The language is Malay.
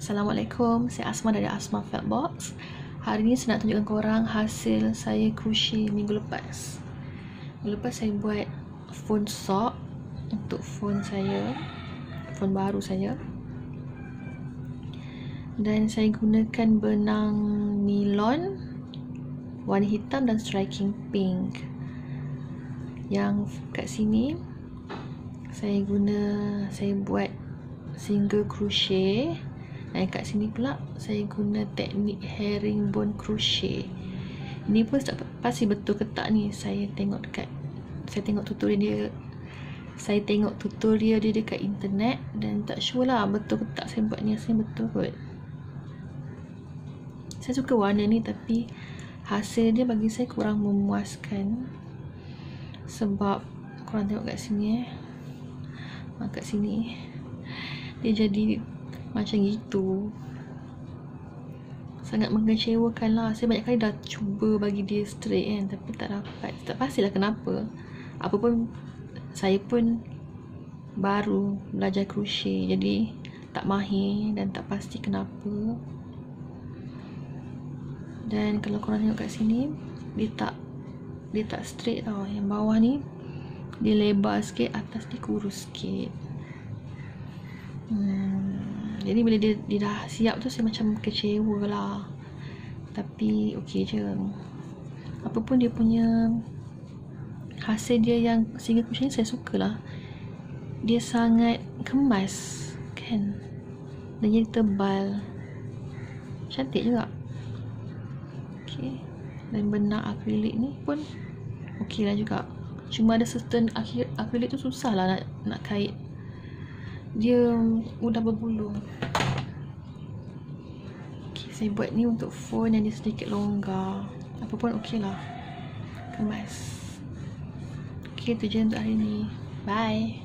Assalamualaikum, saya Asma dari Asma Feltbox. Hari ni saya nak tunjukkan korang hasil saya crochet minggu lepas. Minggu lepas saya buat phone sock untuk phone saya, phone baru saya. Dan saya gunakan benang nilon warna hitam dan striking pink. Yang kat sini saya buat single crochet. Dan kat sini pula saya guna teknik herringbone crochet. Ini pun pasti betul ke tak ni, saya tengok tutorial dia dekat internet dan tak sure lah betul ke tak saya buat ni. Rasanya betul kot. Saya suka warna ni tapi hasil dia bagi saya kurang memuaskan. Sebab korang tengok kat sini kat sini dia jadi macam gitu. Sangat mengecewakan lah. Saya banyak kali dah cuba bagi dia straight kan, tapi tak dapat. Tak pastilah kenapa. Apa pun, saya pun baru belajar crochet, jadi tak mahir dan tak pasti kenapa. Dan kalau korang tengok kat sini, dia tak straight tau. Yang bawah ni dia lebar sikit, atas dia kurus sikit. Jadi bila dia dah siap tu, saya macam kecewa lah. Tapi okey je. Apa pun dia punya hasil dia yang single crochet ni saya suka lah. Dia sangat kemas kan, dan jadi tebal, cantik juga. Okey. Dan benang akrilik ni pun okey lah juga. Cuma ada certain akrilik tu susah lah nak kait. Dia mudah berbulung. Okay, saya buat ni untuk phone yang dia sedikit longgar. Apa pun okey lah, kemas. Okay, tu je untuk hari ni. Bye.